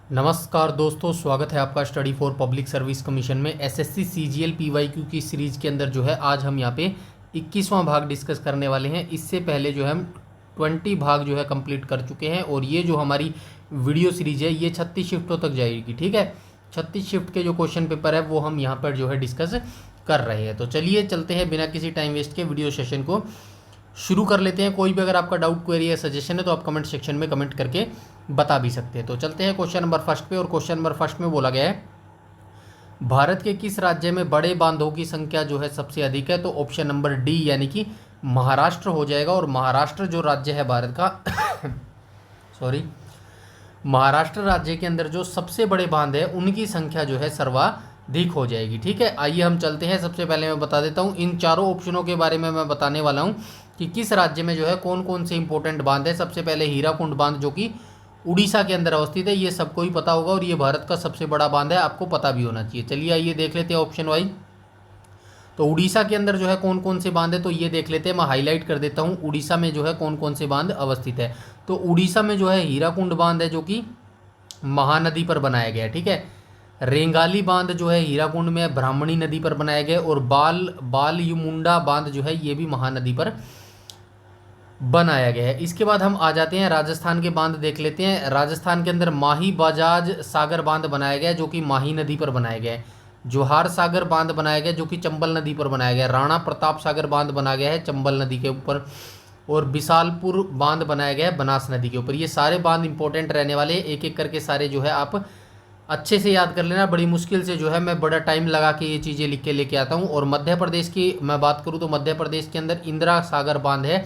नमस्कार दोस्तों, स्वागत है आपका study for public service commission में एसएससी सीजीएल पीवाईक्यू की सीरीज़ के अंदर जो है आज हम यहाँ पे 21वां भाग डिस्कस करने वाले हैं। इससे पहले जो है हम 20 भाग जो है कंप्लीट कर चुके हैं और ये जो हमारी वीडियो सीरीज है ये 36 शिफ्टों तक जाएगी। ठीक है, 36 शिफ्ट के जो क्वेश्चन पेपर है वो हम यहाँ पर जो है डिस्कस कर रहे हैं। तो चलिए चलते हैं बिना किसी टाइम वेस्ट के वीडियो सेशन को शुरू कर लेते हैं। कोई भी अगर आपका डाउट, क्वेरी या सजेशन है तो आप कमेंट सेक्शन में कमेंट करके बता भी सकते हैं। तो चलते हैं क्वेश्चन नंबर फर्स्ट पे। और क्वेश्चन नंबर फर्स्ट में बोला गया है, भारत के किस राज्य में बड़े बांधों की संख्या जो है सबसे अधिक है? तो ऑप्शन नंबर डी यानी कि महाराष्ट्र हो जाएगा। और महाराष्ट्र जो राज्य है भारत का सॉरी, महाराष्ट्र राज्य के अंदर जो सबसे बड़े बांध है उनकी संख्या जो है सर्वाधिक हो जाएगी। ठीक है, आइए हम चलते हैं। सबसे पहले मैं बता देता हूँ इन चारों ऑप्शनों के बारे में मैं बताने वाला हूँ कि किस राज्य में जो है कौन कौन से इंपॉर्टेंट बांध है। सबसे पहले हीराकुंड बांध जो कि उड़ीसा के अंदर अवस्थित है, ये सबको ही पता होगा और ये भारत का सबसे बड़ा बांध है, आपको पता भी होना चाहिए। चलिए आइए देख लेते हैं ऑप्शन वाइज। तो उड़ीसा के अंदर जो है कौन कौन से बांध है तो ये देख लेते हैं। मैं हाईलाइट कर देता हूँ उड़ीसा में जो है कौन कौन से बांध अवस्थित है। तो उड़ीसा में जो है हीराकुंड बांध है जो कि महानदी पर बनाया गया है। ठीक है, रेंगाली बांध जो है हीराकुंड में ब्राह्मणी नदी पर बनाया गया, और बालयुमुंडा बांध जो है ये भी महानदी पर बनाया गया है। इसके बाद हम आ जाते हैं राजस्थान के बांध देख लेते हैं। राजस्थान के अंदर माही बजाज सागर बांध बनाया गया है जो कि माही नदी पर बनाया गया है। जोहार सागर बांध बनाया गया जो कि चंबल नदी पर बनाया गया है। राणा प्रताप सागर बांध बनाया गया है चंबल नदी के ऊपर, और बिसालपुर बांध बनाया गया है बनास नदी के ऊपर। ये सारे बांध इंपॉर्टेंट रहने वाले, एक एक करके सारे जो है आप अच्छे से याद कर लेना। बड़ी मुश्किल से जो है मैं बड़ा टाइम लगा के ये चीज़ें लिख के लेके आता हूँ। और मध्य प्रदेश की मैं बात करूँ तो मध्य प्रदेश के अंदर इंदिरा सागर बांध है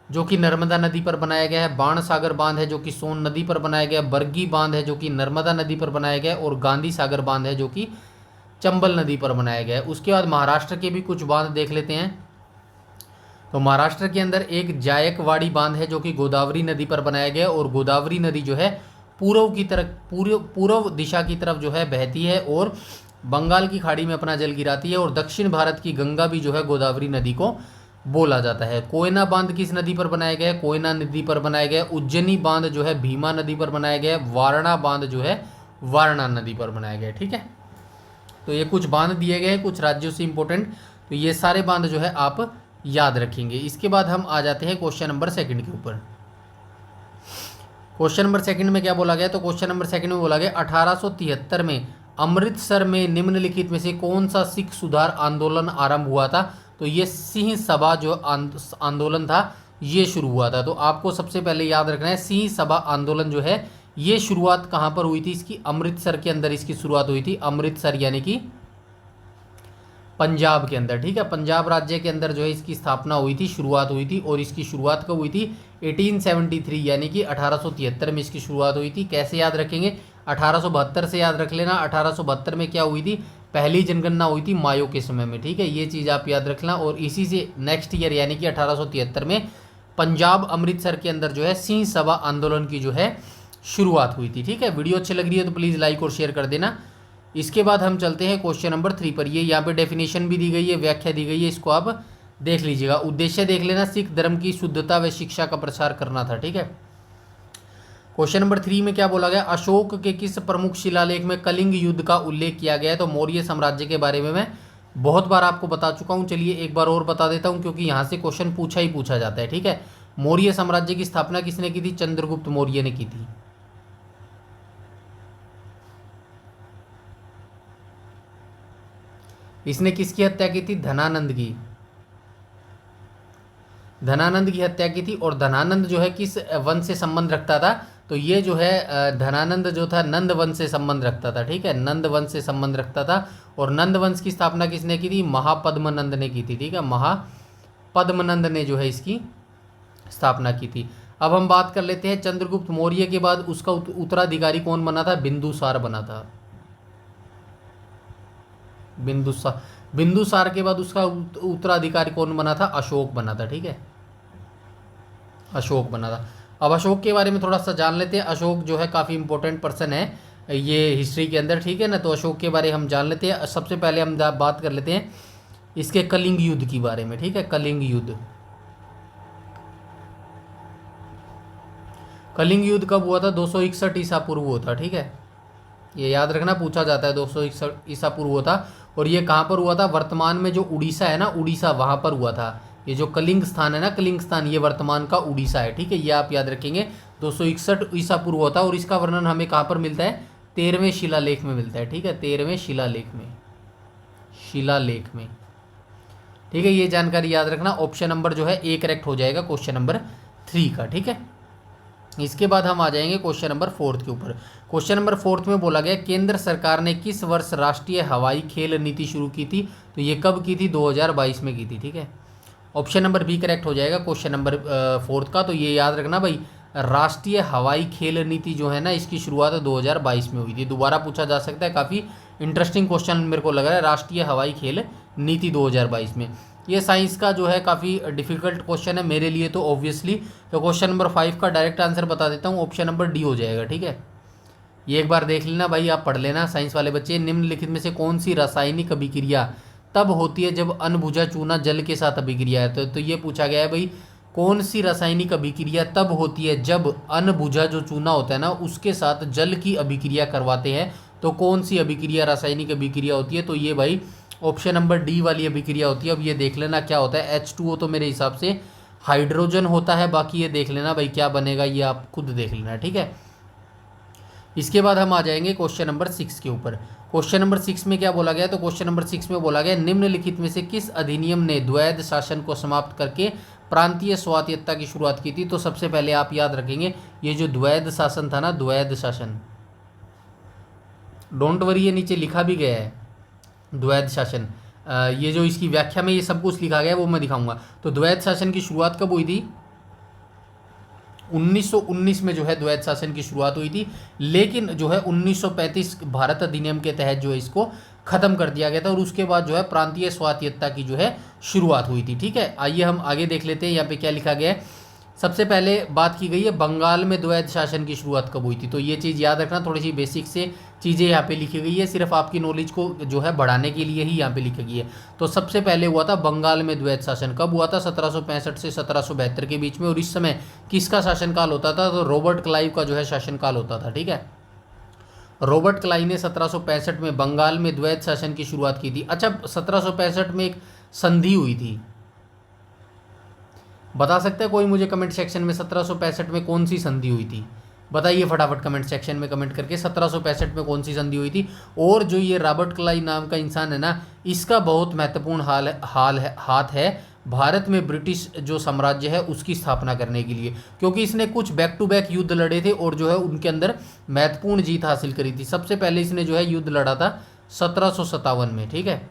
जो कि नर्मदा नदी पर बनाया गया है। बाण सागर बांध है जो कि सोन नदी पर बनाया गया है। बरगी बांध है जो कि नर्मदा नदी पर बनाया गया है। और गांधी सागर बांध है जो कि चंबल नदी पर बनाया गया है। उसके बाद महाराष्ट्र के भी कुछ बांध देख लेते हैं। तो महाराष्ट्र के अंदर एक जायकवाड़ी बांध है जो कि गोदावरी नदी पर बनाया गया है, और गोदावरी नदी जो है पूर्व की तरफ पूर्व दिशा की तरफ जो है बहती है और बंगाल की खाड़ी में अपना जल गिराती है। और दक्षिण भारत की गंगा भी जो है गोदावरी नदी को बोला जाता है। कोयना बांध किस नदी पर बनाया गया है? कोयना नदी पर बनाया गया है। उज्जैनी बांध जो है भीमा नदी पर बनाया गया है। वारणा बांध जो है वारणा नदी पर बनाया गया है। ठीक है, तो ये कुछ बांध दिए गए हैं कुछ राज्यों से इंपॉर्टेंट, तो ये सारे बांध जो है आप याद रखेंगे। इसके बाद हम आ जाते हैं क्वेश्चन नंबर सेकंड के ऊपर। क्वेश्चन नंबर सेकंड में क्या बोला गया? तो क्वेश्चन नंबर सेकंड में बोला गया 1873 में अमृतसर में निम्नलिखित में से कौन सा सिख सुधार आंदोलन आरंभ हुआ था? तो ये सिंह सभा जो आंदोलन था ये शुरू हुआ था। तो आपको सबसे पहले याद रखना है सिंह सभा आंदोलन जो है ये शुरुआत कहाँ पर हुई थी? इसकी अमृतसर के अंदर इसकी शुरुआत हुई थी। अमृतसर यानी कि पंजाब के अंदर। ठीक है, पंजाब राज्य के अंदर जो है इसकी स्थापना हुई थी, शुरुआत हुई थी। और इसकी शुरुआत कब हुई थी? 1873 यानी कि 1873 में इसकी शुरुआत हुई थी। कैसे याद रखेंगे? 1872 से याद रख लेना। 1872 में क्या हुई थी? पहली जनगणना हुई थी मायो के समय में। ठीक है, ये चीज़ आप याद रखना। और इसी से नेक्स्ट ईयर यानी कि 1873 में पंजाब अमृतसर के अंदर जो है सिंह सभा आंदोलन की जो है शुरुआत हुई थी। ठीक है, वीडियो अच्छी लग रही है तो प्लीज़ लाइक और शेयर कर देना। इसके बाद हम चलते हैं क्वेश्चन नंबर 3 पर। ये यहाँ पे डेफिनेशन भी दी गई है, व्याख्या दी गई है, इसको आप देख लीजिएगा। उद्देश्य देख लेना, सिख धर्म की शुद्धता व शिक्षा का प्रसार करना था। ठीक है, क्वेश्चन नंबर 3 में क्या बोला गया? अशोक के किस प्रमुख शिलालेख में कलिंग युद्ध का उल्लेख किया गया है? तो मौर्य साम्राज्य के बारे में मैं बहुत बार आपको बता चुका हूँ। चलिए एक बार और बता देता हूँ क्योंकि यहाँ से क्वेश्चन पूछा ही पूछा जाता है। ठीक है, मौर्य साम्राज्य की स्थापना किसने की थी? चंद्रगुप्त मौर्य ने की थी। इसने किसकी हत्या की थी? धनानंद की। धनानंद की हत्या की थी। और धनानंद जो है किस वंश से संबंध रखता था? तो ये जो है धनानंद जो था नंद वंश से संबंध रखता था। ठीक है, नंद वंश से संबंध रखता था। और नंद वंश की स्थापना किसने की थी? महापद्मनंद ने की थी। ठीक है, महापद्मनंद ने जो है इसकी स्थापना की थी। अब हम बात कर लेते हैं चंद्रगुप्त मौर्य के बाद उसका उत्तराधिकारी कौन बना था? बिंदुसार बना था। बिंदुसार के बाद उसका उत्तराधिकारी कौन बना था? अशोक बना था। ठीक है, अशोक बना था। अब अशोक के बारे में थोड़ा सा जान लेते हैं। अशोक जो है काफ़ी इंपॉर्टेंट पर्सन है ये हिस्ट्री के अंदर। ठीक है ना, तो अशोक के बारे में हम जान लेते हैं। सबसे पहले हम बात कर लेते हैं इसके कलिंग युद्ध के बारे में। ठीक है, कलिंग युद्ध। कलिंग युद्ध कब हुआ था? 261 ईसा पूर्व हुआ था, ठीक है, ये याद रखना, पूछा जाता है। 261 ईसा पूर्व हुआ था। और ये कहाँ पर हुआ था? वर्तमान में जो उड़ीसा है ना, उड़ीसा, वहाँ पर हुआ था। ये जो कलिंग स्थान है ना, कलिंग स्थान, ये वर्तमान का उड़ीसा है, ठीक है, ये आप याद रखेंगे। 261 ईसा पूर्व हुआ था। और इसका वर्णन हमें कहाँ पर मिलता है? 13वें शिलालेख में मिलता है, ठीक है, 13वें शिलालेख में, शिलालेख में, ठीक है, ये जानकारी याद रखना। ऑप्शन नंबर जो है ए करेक्ट हो जाएगा क्वेश्चन नंबर 3 का, ठीक है। इसके बाद हम आ जाएंगे क्वेश्चन नंबर 4 के ऊपर। क्वेश्चन नंबर 4 में बोला गया केंद्र सरकार ने किस वर्ष राष्ट्रीय हवाई खेल नीति शुरू की थी? तो ये कब की थी? 2022 में की थी, ठीक है। ऑप्शन नंबर बी करेक्ट हो जाएगा क्वेश्चन नंबर 4 का। तो ये याद रखना भाई, राष्ट्रीय हवाई खेल नीति जो है ना, इसकी शुरुआत 2022 में हुई थी। दोबारा पूछा जा सकता है, काफ़ी इंटरेस्टिंग क्वेश्चन मेरे को लग रहा है, राष्ट्रीय हवाई खेल नीति 2022 में। ये साइंस का जो है काफ़ी डिफिकल्ट क्वेश्चन है मेरे लिए तो ऑब्वियसली। तो क्वेश्चन नंबर 5 का डायरेक्ट आंसर बता देता हूँ, ऑप्शन नंबर डी हो जाएगा, ठीक है। ये एक बार देख लेना भाई, आप पढ़ लेना साइंस वाले बच्चे। निम्नलिखित में से कौन सी रासायनिक अभिक्रिया तब होती है जब अनबुझा चूना जल के साथ अभिक्रिया है? तो ये पूछा गया है भाई, कौन सी रासायनिक अभिक्रिया तब होती है जब अनबुझा जो चूना होता है ना, उसके साथ जल की अभिक्रिया करवाते हैं? तो कौन सी अभिक्रिया, रासायनिक अभिक्रिया होती है? तो ये भाई ऑप्शन नंबर डी वाली अभिक्रिया होती है। अब ये देख लेना क्या होता है। H2O तो मेरे हिसाब से हाइड्रोजन होता है, बाकी ये देख लेना भाई क्या बनेगा, ये आप खुद देख लेना, ठीक है। इसके बाद हम आ जाएंगे क्वेश्चन नंबर 6 के ऊपर। क्वेश्चन नंबर 6 में क्या बोला गया? तो क्वेश्चन नंबर 6 में बोला गया निम्नलिखित में से किस अधिनियम ने द्वैध शासन को समाप्त करके प्रांतीय स्वायत्तता की शुरुआत की थी? तो सबसे पहले आप याद रखेंगे, ये जो द्वैध शासन था ना, द्वैध शासन, डोंट वरी, ये नीचे लिखा भी गया है द्वैध शासन। ये जो इसकी व्याख्या में ये सब कुछ लिखा गया है वो मैं दिखाऊंगा। तो द्वैध शासन की शुरुआत कब हुई थी? 1919 में जो है द्वैध शासन की शुरुआत हुई थी, लेकिन जो है 1935 भारत अधिनियम के तहत जो है इसको खत्म कर दिया गया था। और उसके बाद जो है प्रांतीय स्वायत्तता की जो है शुरुआत हुई थी, ठीक है। आइए हम आगे देख लेते हैं यहाँ पे क्या लिखा गया है। सबसे पहले बात की गई है बंगाल में द्वैध शासन की शुरुआत कब हुई थी? तो ये चीज़ याद रखना, थोड़ी सी बेसिक से चीज़ें यहाँ पे लिखी गई है, सिर्फ आपकी नॉलेज को जो है बढ़ाने के लिए ही यहाँ पे लिखी गई है। तो सबसे पहले हुआ था बंगाल में द्वैध शासन, कब हुआ था? 1765 से 1772 के बीच में। और इस समय किसका शासनकाल होता था? तो रॉबर्ट क्लाइव का जो है शासनकाल होता था, ठीक है। रॉबर्ट क्लाइव ने 1765 में बंगाल में द्वैध शासन की शुरुआत की थी। अच्छा, 1765 में एक संधि हुई थी, बता सकते हैं कोई मुझे कमेंट सेक्शन में 1765 में कौन सी संधि हुई थी? बताइए फटाफट कमेंट सेक्शन में कमेंट करके 1765 में कौन सी संधि हुई थी। और जो ये रॉबर्ट क्लाइव नाम का इंसान है ना, इसका बहुत महत्वपूर्ण हाथ है भारत में ब्रिटिश जो साम्राज्य है उसकी स्थापना करने के लिए, क्योंकि इसने कुछ बैक टू बैक युद्ध लड़े थे और जो है उनके अंदर महत्वपूर्ण जीत हासिल करी थी। सबसे पहले इसने जो है युद्ध लड़ा था 1757 में, ठीक है।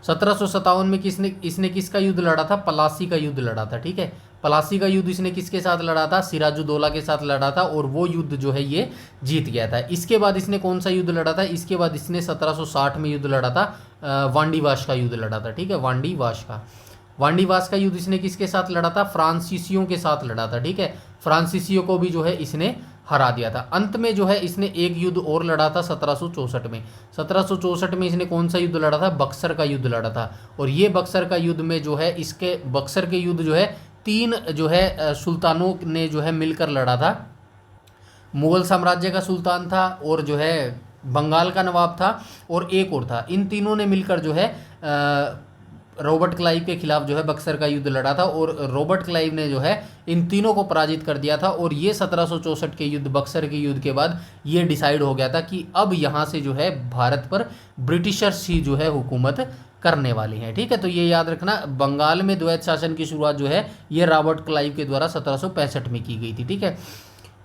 1757 में इसने किसका युद्ध लड़ा था? पलासी का युद्ध लड़ा था, ठीक है। पलासी का युद्ध इसने किसके साथ लड़ा था? सिराजुद्दौला के साथ लड़ा था, और वो युद्ध जो है ये जीत गया था। इसके बाद इसने कौन सा युद्ध लड़ा था? इसके बाद इसने 1760 में युद्ध लड़ा था, वांडीवाश का युद्ध लड़ा था, ठीक है, वांडीवाश का युद्ध इसने किसके साथ लड़ा था? फ्रांसीसियों के साथ लड़ा था, ठीक है। फ्रांसीसियों को भी जो है इसने हरा दिया था। अंत में जो है इसने एक युद्ध और लड़ा था 1764 में। 1764 में इसने कौन सा युद्ध लड़ा था? बक्सर का युद्ध लड़ा था। और ये बक्सर का युद्ध में जो है इसके बक्सर के युद्ध जो है 3 जो है सुल्तानों ने जो है मिलकर लड़ा था। मुगल साम्राज्य का सुल्तान था, और जो है बंगाल का नवाब था, और एक और था। इन तीनों ने मिलकर जो है रॉबर्ट क्लाइव के खिलाफ जो है बक्सर का युद्ध लड़ा था, और रॉबर्ट क्लाइव ने जो है इन तीनों को पराजित कर दिया था। और ये 1764 के युद्ध, बक्सर के युद्ध के बाद ये डिसाइड हो गया था कि अब यहाँ से जो है भारत पर ब्रिटिशर्स ही जो है हुकूमत करने वाले हैं, ठीक है। तो ये याद रखना, बंगाल में द्वैध शासन की शुरुआत जो है ये रॉबर्ट क्लाइव के द्वारा 1765 में की गई थी, ठीक है।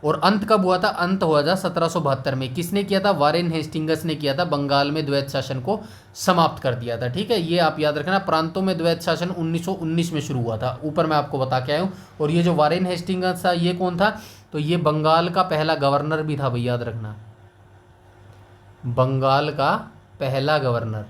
और अंत कब हुआ था? अंत हुआ था 1772 में। किसने किया था? वारेन हेस्टिंग्स ने किया था। बंगाल में द्वैध शासन को समाप्त कर दिया था, ठीक है। ये आप याद रखना, प्रांतों में द्वैध शासन 1919 में शुरू हुआ था, ऊपर मैं आपको बता के आया हूँ। और ये जो वारेन हेस्टिंग्स था ये कौन था? तो ये बंगाल का पहला गवर्नर भी था भाई, याद रखना, बंगाल का पहला गवर्नर,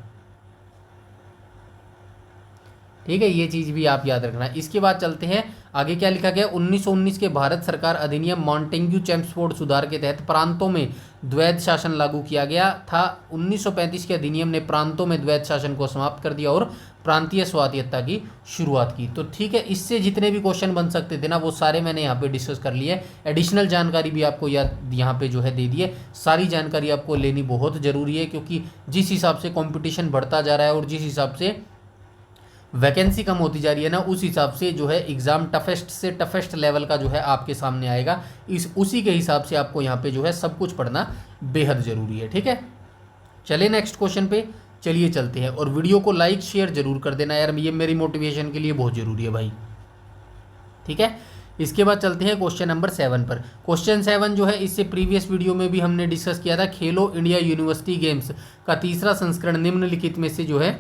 ठीक है। ये चीज़ भी आप याद रखना। इसके बाद चलते हैं आगे क्या लिखा गया, 1919 के भारत सरकार अधिनियम मॉन्टेग्यू चेम्सफोर्ड सुधार के तहत प्रांतों में द्वैध शासन लागू किया गया था। 1935 के अधिनियम ने प्रांतों में द्वैध शासन को समाप्त कर दिया और प्रांतीय स्वायत्तता की शुरुआत की। तो ठीक है, इससे जितने भी क्वेश्चन बन सकते थे ना वो सारे मैंने यहाँ पे डिस्कस कर लिए। एडिशनल जानकारी भी आपको याद यहाँ पे जो है दे दी है। सारी जानकारी आपको लेनी बहुत ज़रूरी है, क्योंकि जिस हिसाब से कंपटीशन बढ़ता जा रहा है और जिस हिसाब से वैकेंसी कम होती जा रही है ना, उस हिसाब से जो है एग्ज़ाम टफेस्ट से टफेस्ट लेवल का जो है आपके सामने आएगा। उसी के हिसाब से आपको यहाँ पे जो है सब कुछ पढ़ना बेहद ज़रूरी है। ठीक है, चलिए नेक्स्ट क्वेश्चन पे चलिए चलते हैं। और वीडियो को लाइक शेयर जरूर कर देना यार, ये मेरी मोटिवेशन के लिए बहुत ज़रूरी है भाई। ठीक है, इसके बाद चलते हैं क्वेश्चन नंबर 7 पर। क्वेश्चन 7 जो है इससे प्रीवियस वीडियो में भी हमने डिस्कस किया था। खेलो इंडिया यूनिवर्सिटी गेम्स का तीसरा संस्करण निम्नलिखित में से जो है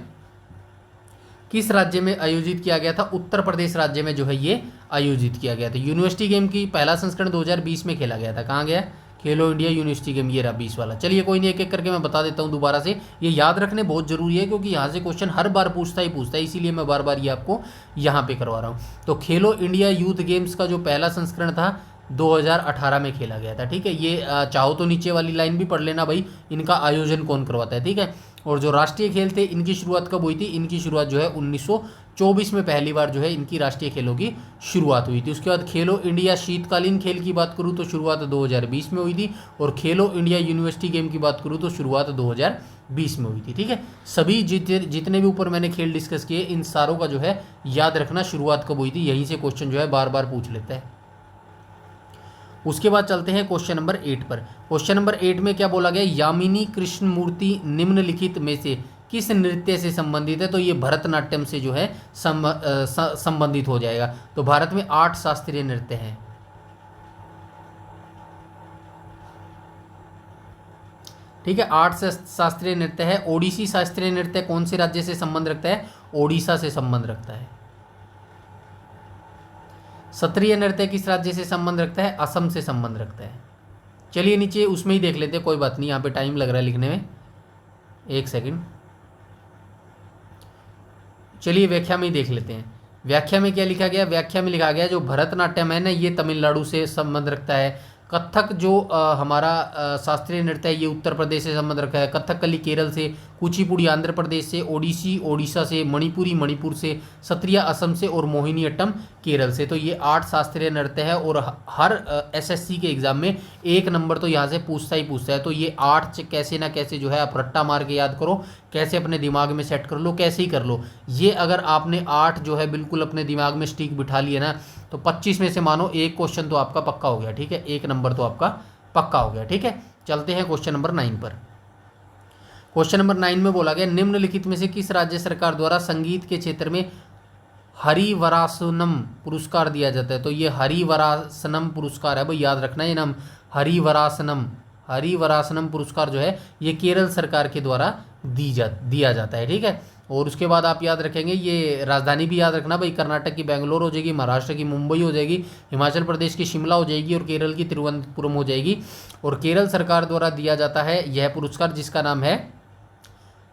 किस राज्य में आयोजित किया गया था। उत्तर प्रदेश राज्य में जो है ये आयोजित किया गया था। यूनिवर्सिटी गेम की पहला संस्करण 2020 में खेला गया था। कहाँ गया, खेलो इंडिया यूनिवर्सिटी गेम, ये रहा 20 वाला। चलिए कोई नहीं, एक एक करके मैं बता देता हूँ दोबारा से। ये याद रखने बहुत जरूरी है, क्योंकि यहाँ से क्वेश्चन हर बार पूछता है, इसीलिए मैं बार बार ये आपको यहाँ पे करवा रहा हूँ। तो खेलो इंडिया यूथ गेम्स का जो पहला संस्करण था 2018 में खेला गया था। ठीक है, ये चाहो तो नीचे वाली लाइन भी पढ़ लेना भाई, इनका आयोजन कौन करवाता है। ठीक है, और जो राष्ट्रीय खेल थे इनकी शुरुआत कब हुई थी, इनकी शुरुआत जो है 1924 में पहली बार जो है इनकी राष्ट्रीय खेलों की शुरुआत हुई थी। उसके बाद खेलो इंडिया शीतकालीन खेल की बात करूँ तो शुरुआत 2020 में हुई थी, और खेलो इंडिया यूनिवर्सिटी गेम की बात करूँ तो शुरुआत 2020 में हुई थी। ठीक है, सभी जितने भी ऊपर मैंने खेल डिस्कस किए इन सारों का जो है याद रखना शुरुआत कब हुई थी, यहीं से क्वेश्चन जो है बार बार पूछ लेता है। उसके बाद चलते हैं क्वेश्चन नंबर 8 पर। क्वेश्चन नंबर 8 में क्या बोला गया, यामिनी कृष्णमूर्ति निम्नलिखित में से किस नृत्य से संबंधित है। तो ये भरतनाट्यम से जो है संबंधित हो जाएगा। तो भारत में 8 शास्त्रीय नृत्य हैं। ठीक है, 8 शास्त्रीय नृत्य है। ओडिसी शास्त्रीय नृत्य कौन से राज्य से संबंध रखता है, ओडिशा से संबंध रखता है। सत्रीय नृत्य किस राज्य से संबंध रखता है, असम से संबंध रखता है। चलिए नीचे उसमें ही देख लेते हैं, कोई बात नहीं, यहाँ पे टाइम लग रहा है लिखने में, एक सेकंड। चलिए व्याख्या में ही देख लेते हैं। व्याख्या में क्या लिखा गया, व्याख्या में लिखा गया जो भरतनाट्यम है ना ये तमिलनाडु से संबंध रखता है। कथक जो हमारा शास्त्रीय नृत्य है ये उत्तर प्रदेश से संबंध रखा है। कथकली केरल से, कुचिपुड़ी आंध्र प्रदेश से, ओडिसी ओडिशा से, मणिपुरी मणिपुर से, सत्रिया असम से और मोहिनीअट्टम केरल से। तो ये 8 शास्त्रीय नृत्य है और हर एसएससी के एग्जाम में 1 नंबर तो यहाँ से पूछता ही पूछता है। तो ये 8 कैसे ना कैसे जो है आप रट्टा मार के याद करो, कैसे अपने दिमाग में सेट कर लो, कैसे ही कर लो। ये अगर आपने 8 जो है बिल्कुल अपने दिमाग में स्टिक बिठा लिया ना, तो 25 में से मानो 1 क्वेश्चन तो आपका पक्का हो गया। ठीक है, 1 नंबर तो आपका पक्का हो गया। ठीक है, चलते हैं क्वेश्चन नंबर 9 पर। क्वेश्चन नंबर 9 में बोला गया निम्नलिखित में से किस राज्य सरकार द्वारा संगीत के क्षेत्र में हरिवरासनम पुरस्कार दिया जाता है। तो ये हरिवरासनम पुरस्कार है भाई, याद रखना ये नाम, हरिवरासनम पुरस्कार जो है ये केरल सरकार के द्वारा दिया जाता है। ठीक है, और उसके बाद आप याद रखेंगे ये राजधानी भी याद रखना भाई, कर्नाटक की बेंगलोर हो जाएगी, महाराष्ट्र की मुंबई हो जाएगी, हिमाचल प्रदेश की शिमला हो जाएगी और केरल की तिरुवनंतपुरम हो जाएगी। और केरल सरकार द्वारा दिया जाता है यह पुरस्कार जिसका नाम है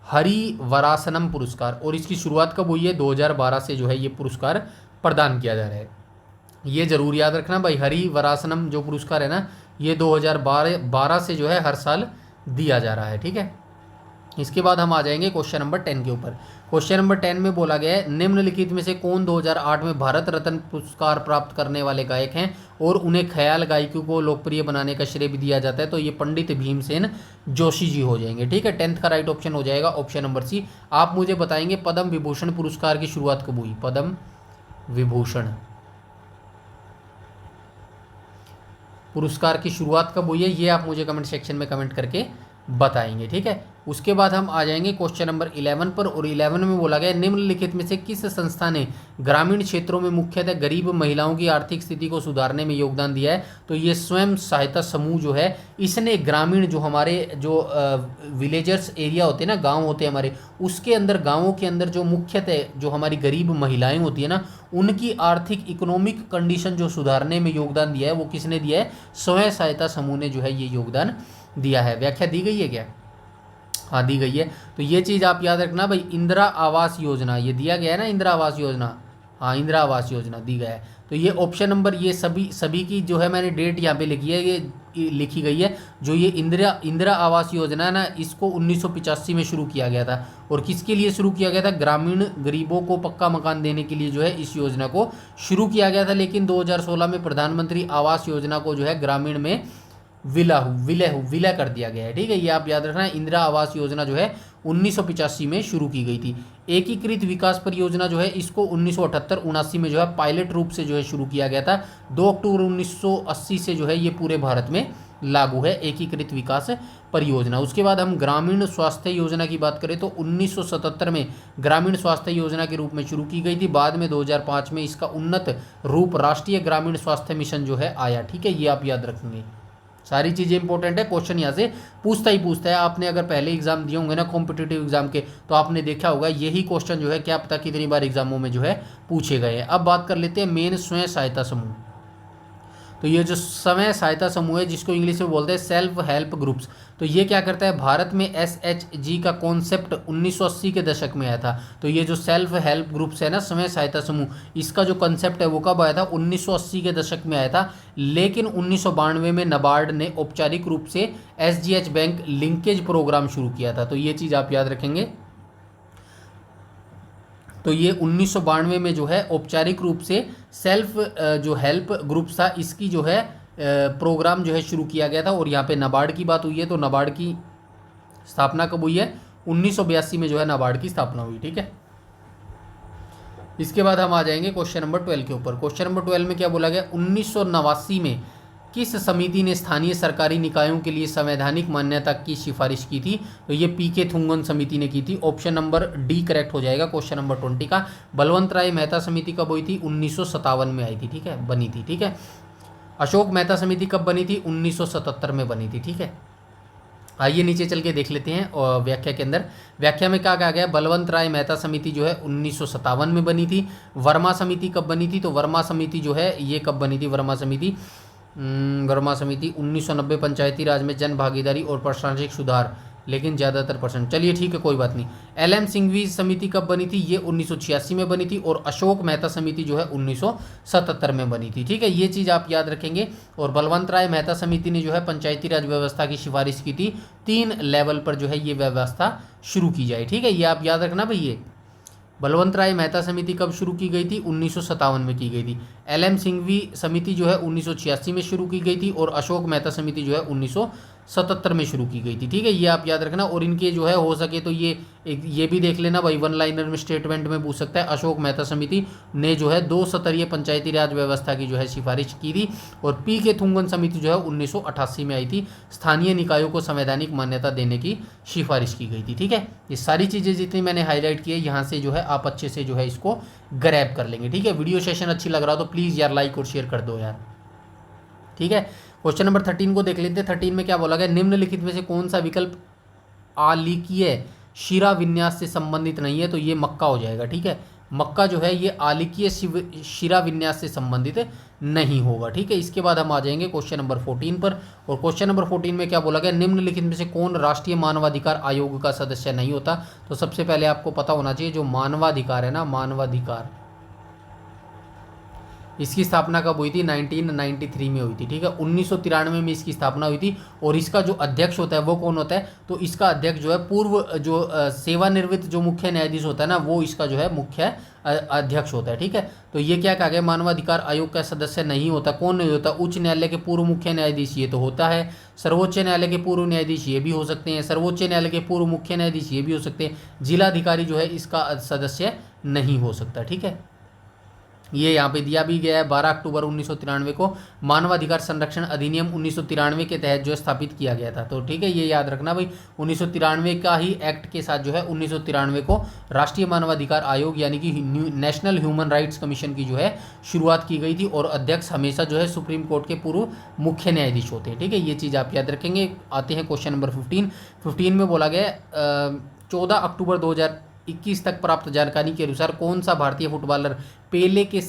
हरिवरासनम पुरस्कार। और इसकी शुरुआत कब हुई है, 2012 से जो है ये पुरस्कार प्रदान किया जा रहा है। ये जरूर याद रखना भाई, हरिवरासनम जो पुरस्कार है ना ये 2012 से जो है हर साल दिया जा रहा है। ठीक है, इसके बाद हम आ जाएंगे क्वेश्चन नंबर 10 के ऊपर। क्वेश्चन नंबर 10 में बोला गया है निम्नलिखित में से कौन 2008 में भारत रत्न पुरस्कार प्राप्त करने वाले गायक हैं और उन्हें ख्याल गायकी को लोकप्रिय बनाने का श्रेय भी दिया जाता है। तो ये पंडित भीमसेन जोशी जी हो जाएंगे। ठीक है, 10th का राइट ऑप्शन हो जाएगा ऑप्शन नंबर सी। आप मुझे बताएंगे पद्म विभूषण पुरस्कार की शुरुआत कब हुई, पद्म विभूषण पुरस्कार की शुरुआत कब हुई है ये आप मुझे कमेंट सेक्शन में कमेंट करके बताएंगे। ठीक है, उसके बाद हम आ जाएंगे क्वेश्चन नंबर 11 पर। और 11 में बोला गया निम्नलिखित में से किस संस्था ने ग्रामीण क्षेत्रों में मुख्यतः गरीब महिलाओं की आर्थिक स्थिति को सुधारने में योगदान दिया है। तो ये स्वयं सहायता समूह जो है इसने ग्रामीण जो हमारे जो विलेजर्स एरिया होते हैं ना, गांव होते हैं हमारे, उसके अंदर गाँवों के अंदर जो मुख्यतः जो हमारी गरीब महिलाएं होती है ना उनकी आर्थिक इकोनॉमिक कंडीशन जो सुधारने में योगदान दिया है वो किसने दिया है, स्वयं सहायता समूह ने जो है ये योगदान दिया है। व्याख्या दी गई है क्या, हाँ दी गई है। तो ये चीज़ आप याद रखना भाई, इंदिरा आवास योजना ये दिया गया है ना, इंदिरा आवास योजना, हाँ, इंदिरा आवास योजना दी गया है। तो ये ऑप्शन नंबर, ये सभी की जो है मैंने डेट यहाँ पे लिखी है, ये लिखी गई है। जो ये इंदिरा आवास योजना है ना, इसको 1985 में शुरू किया गया था। और किसके लिए शुरू किया गया था? ग्रामीण गरीबों को पक्का मकान देने के लिए जो है इस योजना को शुरू किया गया था। लेकिन 2016 में प्रधानमंत्री आवास योजना को जो है ग्रामीण में विलय कर दिया गया है। ठीक है, ये आप याद रखना। इंदिरा आवास योजना जो है 1985 में शुरू की गई थी। एकीकृत विकास परियोजना जो है इसको 1978-79 में जो है पायलट रूप से जो है शुरू किया गया था। 2 अक्टूबर 1980 से जो है ये पूरे भारत में लागू है एकीकृत विकास परियोजना। उसके बाद हम ग्रामीण स्वास्थ्य योजना की बात करें तो 1977 में ग्रामीण स्वास्थ्य योजना के रूप में शुरू की गई थी। बाद में 2005 में इसका उन्नत रूप राष्ट्रीय ग्रामीण स्वास्थ्य मिशन जो है आया। ठीक है, ये आप याद रखेंगे। सारी चीज़ें इंपॉर्टेंट है, क्वेश्चन यहाँ से पूछता है। आपने अगर पहले एग्जाम दिए होंगे ना कॉम्पिटिटिव एग्जाम के, तो आपने देखा होगा यही क्वेश्चन जो है क्या पता कितनी बार एग्जामों में जो है पूछे गए हैं। अब बात कर लेते हैं मेन स्वयं सहायता समूह। तो ये जो स्वयं सहायता समूह है, जिसको इंग्लिश में बोलते हैं सेल्फ हेल्प ग्रुप्स, तो ये क्या करता है? भारत में SHG का कॉन्सेप्ट 1980 के दशक में आया था। तो ये जो सेल्फ हेल्प ग्रुप्स है ना, स्वयं सहायता समूह, इसका जो कंसेप्ट है वो कब आया था? 1980 के दशक में आया था। लेकिन 1992 में नाबार्ड ने औपचारिक रूप से SGH बैंक लिंकेज प्रोग्राम शुरू किया था। तो ये चीज़ आप याद रखेंगे। तो ये 1992 में जो है औपचारिक रूप से सेल्फ जो हेल्प ग्रुप था, इसकी जो है प्रोग्राम जो है शुरू किया गया था। और यहाँ पे नाबार्ड की बात हुई है, तो नाबार्ड की स्थापना कब हुई है? 1982 में जो है नाबार्ड की स्थापना हुई। ठीक है, इसके बाद हम आ जाएंगे क्वेश्चन नंबर 12 के ऊपर। क्वेश्चन नंबर 12 में क्या बोला गया? 1989 में किस समिति ने स्थानीय सरकारी निकायों के लिए संवैधानिक मान्यता की सिफारिश की थी? तो ये पीके थुंगन समिति ने की थी। ऑप्शन नंबर डी करेक्ट हो जाएगा क्वेश्चन नंबर 20 का। बलवंत राय मेहता समिति कब हुई थी? 1957 में आई थी। ठीक है, बनी थी। ठीक है, अशोक मेहता समिति कब बनी थी? 1977 में बनी थी। ठीक है, आइए नीचे चल के देख लेते हैं। और व्याख्या के अंदर, व्याख्या में क्या कहा गया? बलवंत राय मेहता समिति जो है 1957 में बनी थी। वर्मा समिति कब बनी थी? तो वर्मा समिति जो है ये कब बनी थी? वर्मा समिति 1990 पंचायती राज में जन भागीदारी और प्रशासनिक सुधार, लेकिन ज़्यादातर परसेंट। चलिए ठीक है, कोई बात नहीं। LM सिंघवी समिति कब बनी थी? ये 1986 में बनी थी। और अशोक मेहता समिति जो है 1977 में बनी थी। ठीक है, ये चीज़ आप याद रखेंगे। और बलवंत राय मेहता समिति ने जो है पंचायती राज व्यवस्था की सिफारिश की थी, 3 लेवल पर जो है ये व्यवस्था शुरू की जाए। ठीक है, ये आप याद रखना भाई। ये बलवंत राय मेहता समिति कब शुरू की गई थी? 1957 में की गई थी। LM सिंघवी समिति जो है 1986 में शुरू की गई थी। और अशोक मेहता समिति जो है 1977 में शुरू की गई थी। ठीक है, ये आप याद रखना। और इनके जो है हो सके तो ये भी देख लेना भाई, 1 लाइनर में स्टेटमेंट में पूछ सकता है। अशोक मेहता समिति ने जो है 2 स्तरीय पंचायती राज व्यवस्था की जो है सिफारिश की थी। और पीके थुंगन समिति जो है 1988 में आई थी। स्थानीय निकायों को संवैधानिक मान्यता देने की सिफारिश की गई थी। ठीक है, ये सारी चीज़ें जितनी मैंने हाईलाइट की है यहाँ से जो है आप अच्छे से जो है इसको ग्रैब कर लेंगे। ठीक है, वीडियो सेशन अच्छी लग रहा हो तो प्लीज़ यार लाइक और शेयर कर दो यार। ठीक है, क्वेश्चन नंबर 13 को देख लेते हैं। 13 में क्या बोला गया? निम्नलिखित में से कौन सा विकल्प आलिकीय शिरा विन्यास से संबंधित नहीं है? तो ये मक्का हो जाएगा। ठीक है, मक्का जो है ये आलिकीय शिरा विन्यास से संबंधित नहीं होगा। ठीक है, इसके बाद हम आ जाएंगे क्वेश्चन नंबर 14 पर। और क्वेश्चन नंबर 14 में क्या बोला गया? निम्नलिखित में से कौन राष्ट्रीय मानवाधिकार आयोग का सदस्य नहीं होता? तो सबसे पहले आपको पता होना चाहिए जो मानवाधिकार है ना, मानवाधिकार, इसकी स्थापना कब हुई थी? 1993 में हुई थी। ठीक है, 1993 में इसकी स्थापना हुई थी। और इसका जो अध्यक्ष होता है वो कौन होता है? तो इसका अध्यक्ष जो है पूर्व जो सेवानिवृत्त जो मुख्य न्यायाधीश होता है ना, वो इसका जो है मुख्य अध्यक्ष होता है। ठीक है, तो ये क्या कहा गया? मानवाधिकार आयोग का सदस्य नहीं होता। कौन नहीं होता? उच्च न्यायालय के पूर्व मुख्य न्यायाधीश ये तो होता है। सर्वोच्च न्यायालय के पूर्व न्यायाधीश ये भी हो सकते हैं। सर्वोच्च न्यायालय के पूर्व मुख्य न्यायाधीश ये भी हो सकते हैं। जिलाधिकारी जो है इसका सदस्य नहीं हो सकता। ठीक है, ये यहाँ पे दिया भी गया है। 12 अक्टूबर 1993 को मानवाधिकार संरक्षण अधिनियम 1993 के तहत जो है स्थापित किया गया था। तो ठीक है, ये याद रखना भाई, 1993 का ही एक्ट के साथ जो है 1993 को राष्ट्रीय मानवाधिकार आयोग यानी कि नेशनल ह्यूमन राइट्स कमीशन की जो है शुरुआत की गई थी। और अध्यक्ष हमेशा जो है सुप्रीम कोर्ट के पूर्व मुख्य न्यायाधीश होते हैं। ठीक है, ये चीज़ आप याद रखेंगे। आते हैं क्वेश्चन नंबर 15 में बोला गया 14 अक्टूबर 2021 तक प्राप्त जानकारी के अनुसार कौन सा भारतीय फुटबॉलर पेले के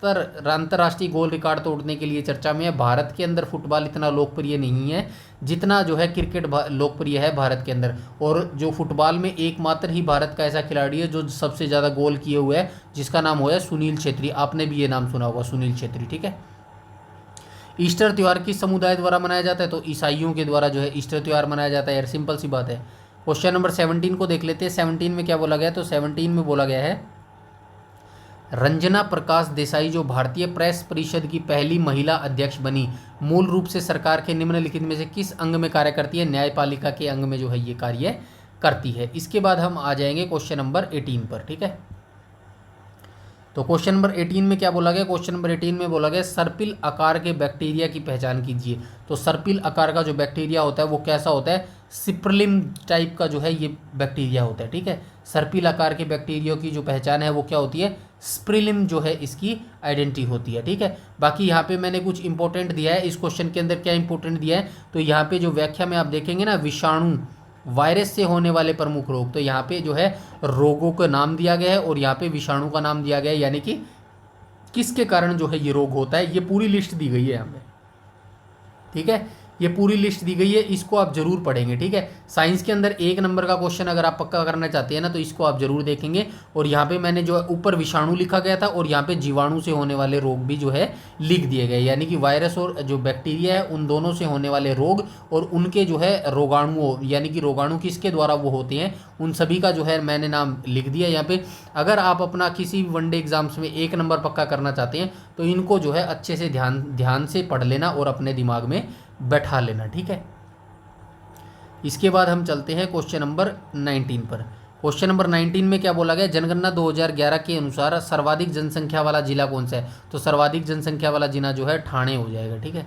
अंतर्राष्ट्रीय गोल रिकॉर्ड तोड़ने के लिए चर्चा में है। भारत के अंदर फुटबॉल इतना लोकप्रिय नहीं है जितना जो है क्रिकेट लोकप्रिय है भारत के अंदर। और जो फुटबॉल में एकमात्र ही भारत का ऐसा खिलाड़ी है जो सबसे ज़्यादा गोल किए हुए है, जिसका नाम हुआ है सुनील छेत्री। आपने भी ये नाम सुना होगा, सुनील छेत्री, ठीक है। ईस्टर त्यौहार किस समुदाय द्वारा मनाया जाता है? तो ईसाइयों के द्वारा जो है ईस्टर त्यौहार मनाया जाता है यार, सिंपल सी बात है। क्वेश्चन नंबर 17 को देख लेते हैं। 17 में क्या बोला गया है? तो 17 में बोला गया है रंजना प्रकाश देसाई जो भारतीय प्रेस परिषद की पहली महिला अध्यक्ष बनी, मूल रूप से सरकार के निम्नलिखित में से किस अंग में कार्य करती है? न्यायपालिका के अंग में जो है ये कार्य करती है। इसके बाद हम आ जाएंगे क्वेश्चन नंबर 18 पर, ठीक है। तो क्वेश्चन नंबर 18 में क्या बोला गया? क्वेश्चन नंबर 18 में बोला गया सर्पिल आकार के बैक्टीरिया की पहचान कीजिए। तो सर्पिल आकार का जो बैक्टीरिया होता है वो कैसा होता है? सिप्रिलिम टाइप का जो है ये बैक्टीरिया होता है, ठीक है। सर्पिल आकार के बैक्टीरिया की जो पहचान है वो क्या होती है? स्प्रिलिम जो है इसकी आइडेंटिटी होती है, ठीक है। बाकी यहाँ पे मैंने कुछ इंपॉर्टेंट दिया है। इस क्वेश्चन के अंदर क्या इंपॉर्टेंट दिया है? तो यहाँ पे जो व्याख्या में आप देखेंगे ना, विषाणु वायरस से होने वाले प्रमुख रोग, तो यहाँ पे जो है रोगों का नाम दिया गया है और यहाँ पे विषाणु का नाम दिया गया है, यानी कि किसके कारण जो है ये रोग होता है। ये पूरी लिस्ट दी गई है यहाँ पे, ठीक है। ये पूरी लिस्ट दी गई है, इसको आप जरूर पढ़ेंगे, ठीक है। साइंस के अंदर 1 नंबर का क्वेश्चन अगर आप पक्का करना चाहते हैं ना तो इसको आप जरूर देखेंगे। और यहाँ पे मैंने जो ऊपर विषाणु लिखा गया था और यहाँ पे जीवाणु से होने वाले रोग भी जो है लिख दिए गए, यानी कि वायरस और जो बैक्टीरिया है उन दोनों से होने वाले रोग और उनके जो है रोगाणुओं, यानी कि रोगाणु किसके द्वारा वो होते हैं, उन सभी का जो है मैंने नाम लिख दिया यहाँ पे। अगर आप अपना किसी वनडे एग्जाम्स में 1 नंबर पक्का करना चाहते हैं तो इनको जो है अच्छे से ध्यान से पढ़ लेना और अपने दिमाग में बैठा लेना, ठीक है। इसके बाद हम चलते हैं क्वेश्चन नंबर 19 पर। क्वेश्चन नंबर 19 में क्या बोला गया? जनगणना 2011 के अनुसार सर्वाधिक जनसंख्या वाला जिला कौन सा है? तो सर्वाधिक जनसंख्या वाला जिला जो है ठाणे हो जाएगा, ठीक है।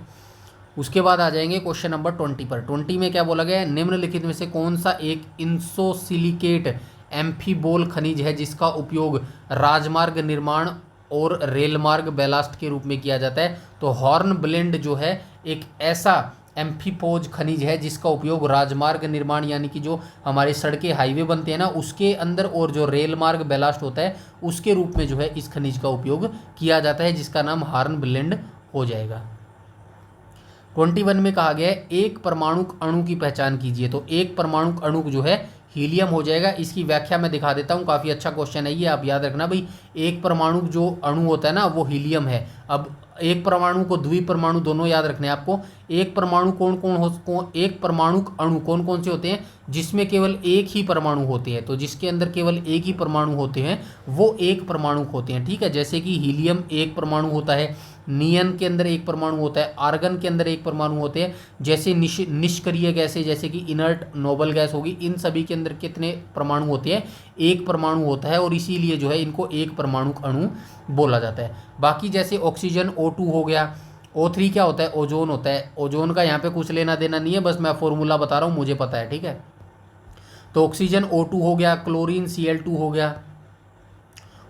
उसके बाद आ जाएंगे क्वेश्चन नंबर 20 पर। 20 में क्या बोला गया है? निम्नलिखित में से कौन सा एक इंसोसिलिकेट एम्फीबोल खनिज है जिसका उपयोग राजमार्ग निर्माण और रेल मार्ग बैलास्ट के रूप में किया जाता है? तो हॉर्न ब्लेंड जो है एक ऐसा एम्फीपोज खनिज है जिसका उपयोग राजमार्ग निर्माण, यानी कि जो हमारे सड़कें हाईवे बनते हैं ना उसके अंदर, और जो रेल मार्ग बैलास्ट होता है उसके रूप में जो है इस खनिज का उपयोग किया जाता है, जिसका नाम हॉर्न ब्लेंड हो जाएगा। 21 में कहा गया है एक परमाणुक अणु की पहचान कीजिए। तो एक परमाणुक अणु जो है हीलियम हो जाएगा। इसकी व्याख्या मैं दिखा देता हूँ, काफ़ी अच्छा क्वेश्चन है ये, आप याद रखना भाई। एक परमाणु जो अणु होता है ना वो हीलियम है। अब एक परमाणु को द्विपरमाणु दोनों याद रखने हैं आपको। एक परमाणु एक परमाणुक अणु कौन कौन से होते हैं? जिसमें केवल एक ही परमाणु होते हैं। तो जिसके अंदर केवल एक ही परमाणु होते हैं वो एक परमाणु होते हैं, ठीक है। जैसे कि हीलियम एक परमाणु होता है, नियन के अंदर एक परमाणु होता है, आर्गन के अंदर एक परमाणु होते हैं। जैसे निष्क्रिय गैसें जैसे कि इनर्ट नोबल गैस होगी, इन सभी के अंदर कितने परमाणु होते हैं? एक परमाणु होता है, और इसीलिए जो है इनको एक परमाणुक अणु बोला जाता है। बाकी जैसे ऑक्सीजन O2 हो गया, O3 क्या होता है? ओजोन होता है। ओजोन का यहाँ पे कुछ लेना देना नहीं है, बस मैं फॉर्मूला बता रहा हूँ, मुझे पता है, ठीक है। तो ऑक्सीजन O2 हो गया, क्लोरीन Cl2 हो गया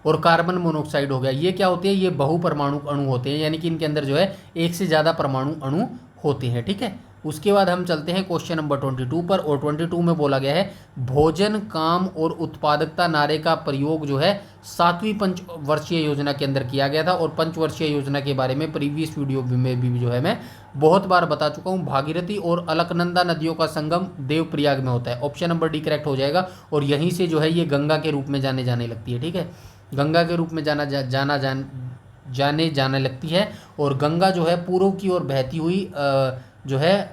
और कार्बन मोनोऑक्साइड हो गया। ये क्या होते हैं? ये बहुपरमाणु अणु होते हैं, यानी कि इनके अंदर जो है एक से ज़्यादा परमाणु अणु होते हैं, ठीक है। उसके बाद हम चलते हैं क्वेश्चन नंबर 22 पर। और 22 में बोला गया है भोजन, काम और उत्पादकता नारे का प्रयोग जो है 7वीं पंचवर्षीय योजना के अंदर किया गया था। और पंचवर्षीय योजना के बारे में प्रीवियस वीडियो में भी जो है मैं बहुत बार बता चुका हूँ। भागीरथी और अलकनंदा नदियों का संगम देवप्रयाग में होता है। ऑप्शन नंबर डी करेक्ट हो जाएगा। और यहीं से जो है ये गंगा के रूप में जाने लगती है, ठीक है। गंगा के रूप में जाने लगती है। और गंगा जो है पूर्व की ओर बहती हुई जो है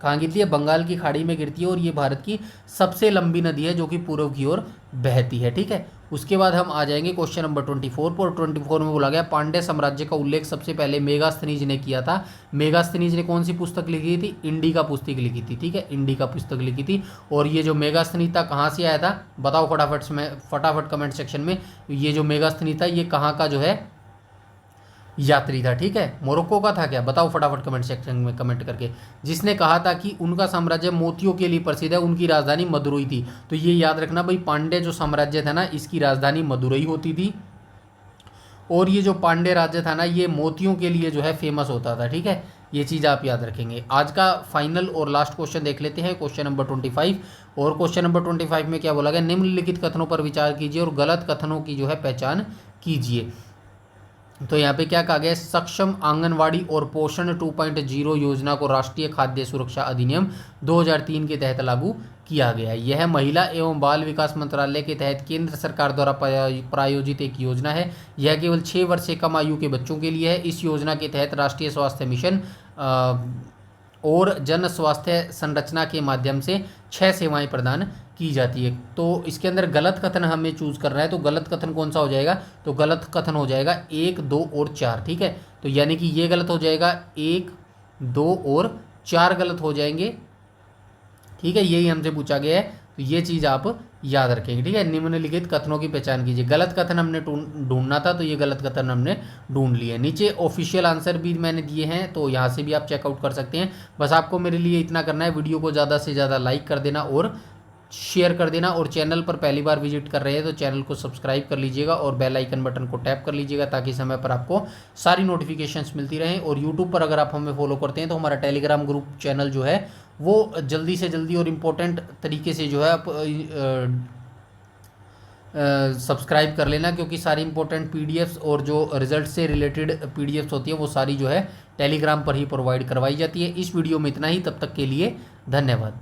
कहाँ गिरती है? बंगाल की खाड़ी में गिरती है। और ये भारत की सबसे लंबी नदी है जो कि पूर्व की ओर बहती है, ठीक है। उसके बाद हम आ जाएंगे क्वेश्चन नंबर 24 पर। 24 में बोला गया पांड्य साम्राज्य का उल्लेख सबसे पहले मेगास्थनीज ने किया था। मेगास्थनीज ने कौन सी पुस्तक लिखी थी? इंडिका पुस्तक लिखी थी, ठीक है। इंडिका पुस्तक लिखी थी। और ये जो मेगास्थनी था कहाँ से आया था? बताओ फटाफट कमेंट सेक्शन में। ये जो मेगास्थनी था ये कहाँ का जो है यात्री था, ठीक है। मोरक्को का था क्या? बताओ फटाफट कमेंट सेक्शन में कमेंट करके। जिसने कहा था कि उनका साम्राज्य मोतियों के लिए प्रसिद्ध है, उनकी राजधानी मदुरई थी। तो ये याद रखना भाई, पांड्य जो साम्राज्य था ना इसकी राजधानी मदुरई होती थी। और ये जो पांड्य राज्य था ना ये मोतियों के लिए जो है फेमस होता था, ठीक है। ये चीज़ आप याद रखेंगे। आज का फाइनल और लास्ट क्वेश्चन देख लेते हैं, क्वेश्चन नंबर 25। और क्वेश्चन नंबर 25 में क्या बोला गया? निम्नलिखित कथनों पर विचार कीजिए और गलत कथनों की जो है पहचान कीजिए। तो यहाँ पे क्या कहा गया है, सक्षम आंगनवाड़ी और पोषण 2.0 योजना को राष्ट्रीय खाद्य सुरक्षा अधिनियम 2003 के तहत लागू किया गया है। यह महिला एवं बाल विकास मंत्रालय के तहत केंद्र सरकार द्वारा प्रायोजित एक योजना है। यह केवल 6 वर्ष से कम आयु के बच्चों के लिए है। इस योजना के तहत राष्ट्रीय स्वास्थ्य मिशन और जन स्वास्थ्य संरचना के माध्यम से 6 सेवाएं प्रदान की जाती है। तो इसके अंदर गलत कथन हमें चूज करना है, तो गलत कथन कौन सा हो जाएगा, तो गलत कथन हो जाएगा 1, 2 और 4। ठीक है, तो यानी कि ये गलत हो जाएगा, 1, 2 और 4 गलत हो जाएंगे। ठीक है, यही हमसे पूछा गया है, तो ये चीज़ आप याद रखेंगे। ठीक है, निम्नलिखित कथनों की पहचान कीजिए। गलत कथन हमने ढूंढना था, तो ये गलत कथन हमने ढूंढ लिए। नीचे ऑफिशियल आंसर भी मैंने दिए हैं, तो यहाँ से भी आप चेकआउट कर सकते हैं। बस आपको मेरे लिए इतना करना है, वीडियो को ज़्यादा से ज़्यादा लाइक कर देना और शेयर कर देना, और चैनल पर पहली बार विजिट कर रहे हैं तो चैनल को सब्सक्राइब कर लीजिएगा और बेल आइकन बटन को टैप कर लीजिएगा, ताकि समय पर आपको सारी नोटिफिकेशंस मिलती रहें। और यूट्यूब पर अगर आप हमें फॉलो करते हैं तो हमारा टेलीग्राम ग्रुप चैनल जो है वो जल्दी से जल्दी और इम्पोर्टेंट तरीके से जो है आप सब्सक्राइब कर लेना, क्योंकि सारी इंपॉर्टेंट पीडीएफ्स और जो रिजल्ट से रिलेटेड पीडीएफ्स होती है वो सारी जो है टेलीग्राम पर ही प्रोवाइड करवाई जाती है। इस वीडियो में इतना ही, तब तक के लिए धन्यवाद।